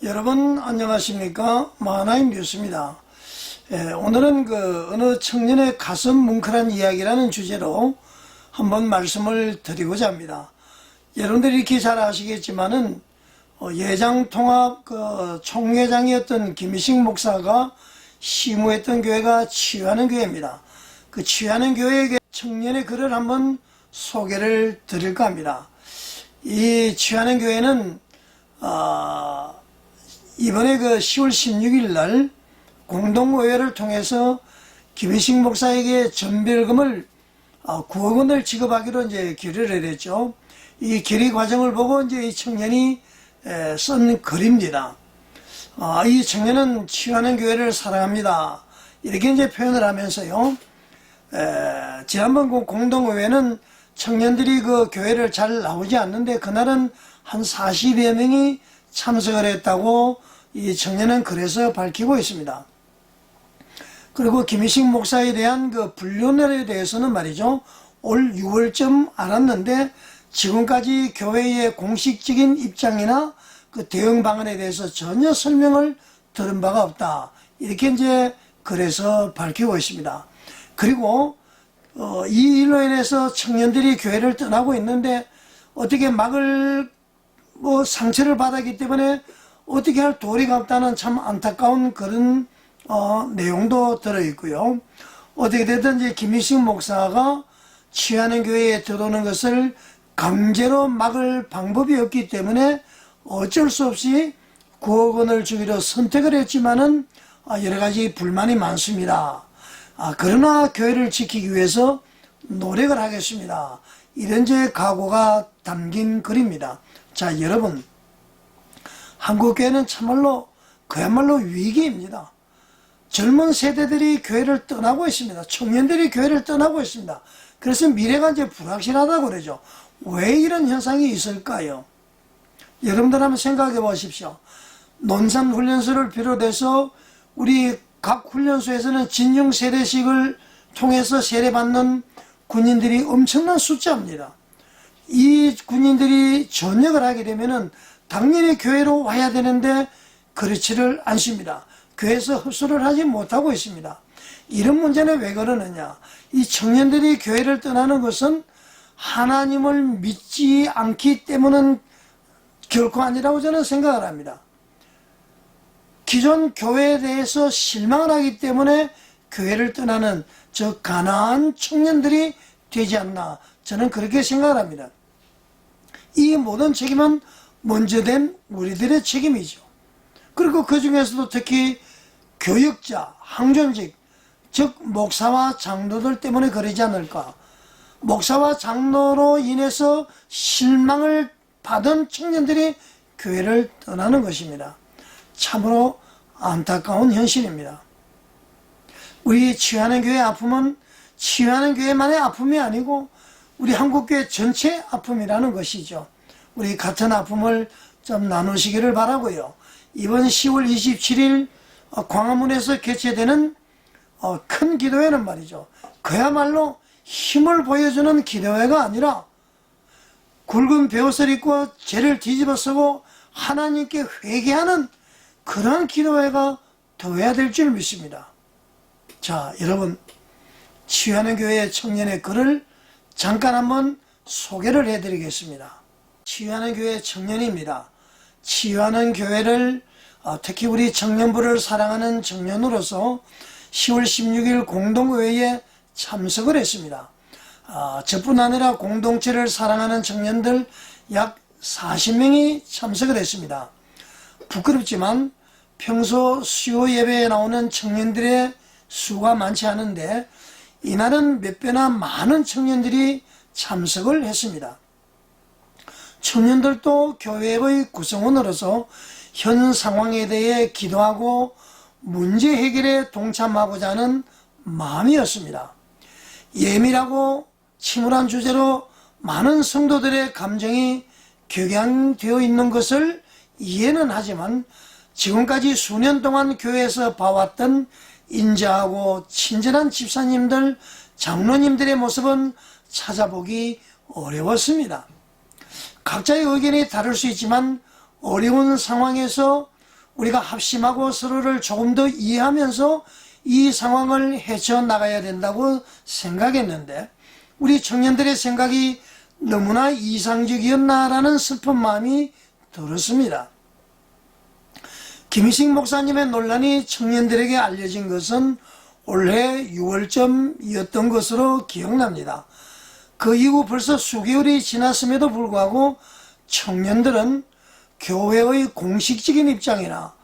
여러분 안녕하십니까? 마하나임 뉴스입니다. 오늘은 어느 청년의 가슴 뭉클한 이야기라는 주제로 한번 말씀을 드리고자 합니다. 여러분들이 이렇게 잘 아시겠지만은 예장통합 총회장이었던 김희식 목사가 시무했던 교회가 치유하는 교회입니다. 그 치유하는 교회에게 청년의 글을 한번 소개를 드릴까 합니다. 이 치유하는 교회는 이번에 10월 16일 날 공동의회를 통해서 김희식 목사에게 전별금을 9억 원을 지급하기로 이제 결의를 했죠. 이 결의 과정을 보고 이제 이 청년이 쓴 글입니다. 이 청년은 치유하는 교회를 사랑합니다. 이렇게 이제 표현을 하면서요. 지난번 그 공동의회는 청년들이 그 교회를 잘 나오지 않는데 그날은 한 40여 명이 참석을 했다고 이 청년은 글에서 밝히고 있습니다. 그리고 김희식 목사에 대한 그 불륜에 대해서는 말이죠. 올 6월쯤 알았는데 지금까지 교회의 공식적인 입장이나 그 대응 방안에 대해서 전혀 설명을 들은 바가 없다. 이렇게 이제 글에서 밝히고 있습니다. 그리고 이 일로 인해서 청년들이 교회를 떠나고 있는데 어떻게 막을 상처를 받았기 때문에 어떻게 할 도리가 없다는 참 안타까운 그런 내용도 들어있고요. 어떻게 되든지 김희식 목사가 치유하는 교회에 들어오는 것을 강제로 막을 방법이 없기 때문에 어쩔 수 없이 9억 원을 주기로 선택을 했지만은 여러 가지 불만이 많습니다. 그러나 교회를 지키기 위해서 노력을 하겠습니다. 이런 제 각오가 담긴 글입니다. 자, 여러분, 한국교회는 그야말로 위기입니다. 젊은 세대들이 교회를 떠나고 있습니다. 청년들이 교회를 떠나고 있습니다. 그래서 미래가 이제 불확실하다고 그러죠. 왜 이런 현상이 있을까요? 여러분들 한번 생각해 보십시오. 논산훈련소를 비롯해서 우리 각 훈련소에서는 진용 세례식을 통해서 세례받는 군인들이 엄청난 숫자입니다. 이 군인들이 전역을 하게 되면은 당연히 교회로 와야 되는데 그렇지를 않습니다. 교회에서 흡수를 하지 못하고 있습니다. 이런 문제는 왜 그러느냐? 이 청년들이 교회를 떠나는 것은 하나님을 믿지 않기 때문은 결코 아니라고 저는 생각을 합니다. 기존 교회에 대해서 실망을 하기 때문에 교회를 떠나는 저 가난한 청년들이 되지 않나 저는 그렇게 생각을 합니다. 이 모든 책임은 먼저 된 우리들의 책임이죠. 그리고 그 중에서도 특히 교역자, 항존직, 즉 목사와 장로들 때문에 그러지 않을까. 목사와 장로로 인해서 실망을 받은 청년들이 교회를 떠나는 것입니다. 참으로 안타까운 현실입니다. 우리 치유하는 교회의 아픔은 치유하는 교회만의 아픔이 아니고 우리 한국교회 전체 아픔이라는 것이죠. 우리 같은 아픔을 좀 나누시기를 바라고요. 이번 10월 27일 광화문에서 개최되는 큰 기도회는 말이죠. 그야말로 힘을 보여주는 기도회가 아니라 굵은 베옷을 입고 죄를 뒤집어쓰고 하나님께 회개하는 그런 기도회가 되어야 될 줄 믿습니다. 자, 여러분, 치유하는 교회의 청년의 글을 잠깐 한번 소개를 해드리겠습니다. 치유하는 교회 청년입니다. 치유하는 교회를 특히 우리 청년부를 사랑하는 청년으로서 10월 16일 공동회의에 참석을 했습니다. 저뿐 아니라 공동체를 사랑하는 청년들 약 40명이 참석을 했습니다. 부끄럽지만 평소 수요 예배에 나오는 청년들의 수가 많지 않은데 이날은 몇 배나 많은 청년들이 참석을 했습니다. 청년들도 교회의 구성원으로서 현 상황에 대해 기도하고 문제 해결에 동참하고자 하는 마음이었습니다. 예민하고 침울한 주제로 많은 성도들의 감정이 격양되어 있는 것을 이해는 하지만 지금까지 수년 동안 교회에서 봐왔던 인자하고 친절한 집사님들, 장로님들의 모습은 찾아보기 어려웠습니다. 각자의 의견이 다를 수 있지만 어려운 상황에서 우리가 합심하고 서로를 조금 더 이해하면서 이 상황을 헤쳐나가야 된다고 생각했는데 우리 청년들의 생각이 너무나 이상적이었나라는 슬픈 마음이 들었습니다. 김희식 목사님의 논란이 청년들에게 알려진 것은 올해 6월쯤이었던 것으로 기억납니다. 그 이후 벌써 수개월이 지났음에도 불구하고 청년들은 교회의 공식적인 입장이나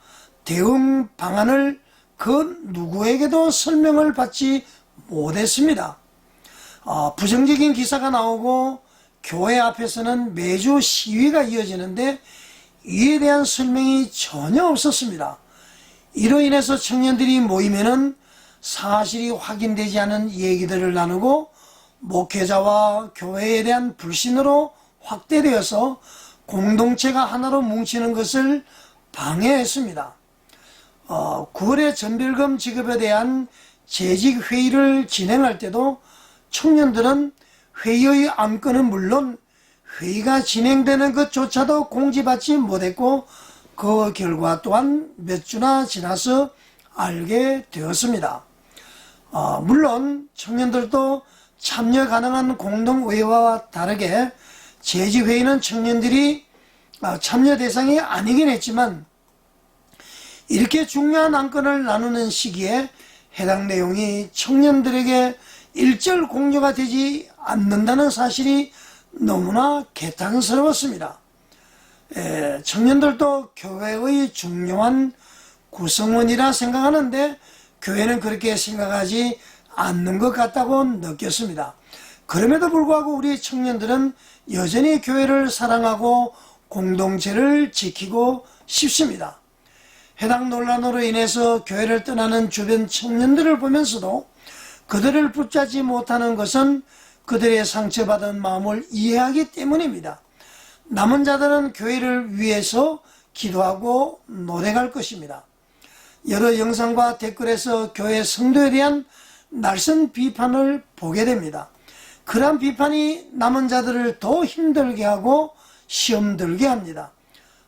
대응 방안을 그 누구에게도 설명을 받지 못했습니다. 부정적인 기사가 나오고 교회 앞에서는 매주 시위가 이어지는데 이에 대한 설명이 전혀 없었습니다. 이로 인해서 청년들이 모이면은 사실이 확인되지 않은 얘기들을 나누고 목회자와 교회에 대한 불신으로 확대되어서 공동체가 하나로 뭉치는 것을 방해했습니다. 9월에 전별금 지급에 대한 재직회의를 진행할 때도 청년들은 회의의 안건은 물론 회의가 진행되는 것조차도 공지받지 못했고 그 결과 또한 몇 주나 지나서 알게 되었습니다. 물론 청년들도 참여 가능한 공동의회와 다르게 재직회의는 청년들이 참여 대상이 아니긴 했지만 이렇게 중요한 안건을 나누는 시기에 해당 내용이 청년들에게 일절 공유가 되지 않는다는 사실이 너무나 개탄스러웠습니다. 청년들도 교회의 중요한 구성원이라 생각하는데 교회는 그렇게 생각하지 않는 것 같다고 느꼈습니다. 그럼에도 불구하고 우리 청년들은 여전히 교회를 사랑하고 공동체를 지키고 싶습니다. 해당 논란으로 인해서 교회를 떠나는 주변 청년들을 보면서도 그들을 붙잡지 못하는 것은 그들의 상처받은 마음을 이해하기 때문입니다. 남은 자들은 교회를 위해서 기도하고 노력할 것입니다. 여러 영상과 댓글에서 교회 성도에 대한 날선 비판을 보게 됩니다. 그러한 비판이 남은 자들을 더 힘들게 하고 시험 들게 합니다.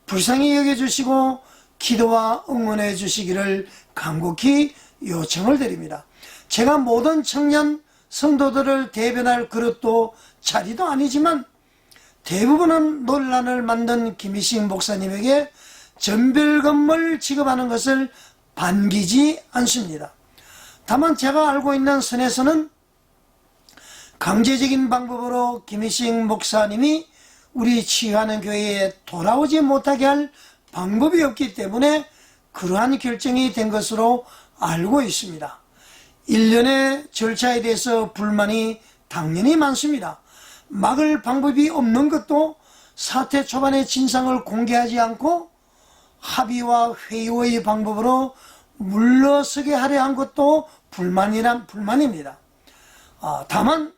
불쌍히 여겨주시고 기도와 응원해 주시기를 간곡히 요청을 드립니다. 제가 모든 청년 성도들을 대변할 그릇도 자리도 아니지만 대부분은 논란을 만든 김희식 목사님에게 전별금을 지급하는 것을 반기지 않습니다. 다만 제가 알고 있는 선에서는 강제적인 방법으로 김희식 목사님이 우리 치유하는 교회에 돌아오지 못하게 할 방법이 없기 때문에 그러한 결정이 된 것으로 알고 있습니다. 일련의 절차에 대해서 불만이 당연히 많습니다. 막을 방법이 없는 것도 사태 초반의 진상을 공개하지 않고 합의와 회의의 방법으로 물러서게 하려 한 것도 불만입니다. 다만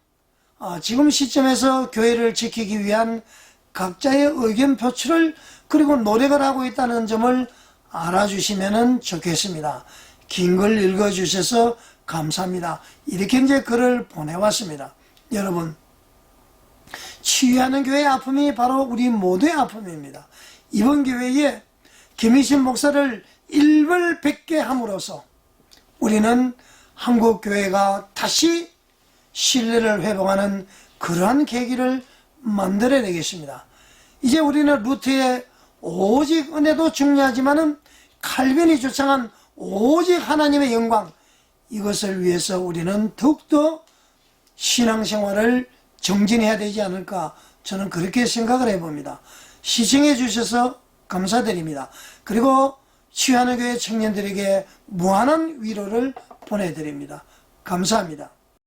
지금 시점에서 교회를 지키기 위한 각자의 의견 표출을 그리고 노력을 하고 있다는 점을 알아주시면 좋겠습니다. 긴 글 읽어주셔서 감사합니다. 이렇게 이제 글을 보내왔습니다. 여러분, 치유하는 교회의 아픔이 바로 우리 모두의 아픔입니다. 이번 기회에 김희식 목사를 일벌백계 함으로써 우리는 한국 교회가 다시 신뢰를 회복하는 그러한 계기를 만들어내겠습니다. 이제 우리는 루트의 오직 은혜도 중요하지만은 칼빈이 주창한 오직 하나님의 영광, 이것을 위해서 우리는 더욱더 신앙생활을 정진해야 되지 않을까, 저는 그렇게 생각을 해봅니다. 시청해 주셔서 감사드립니다. 그리고 치유하는 교회 청년들에게 무한한 위로를 보내드립니다. 감사합니다.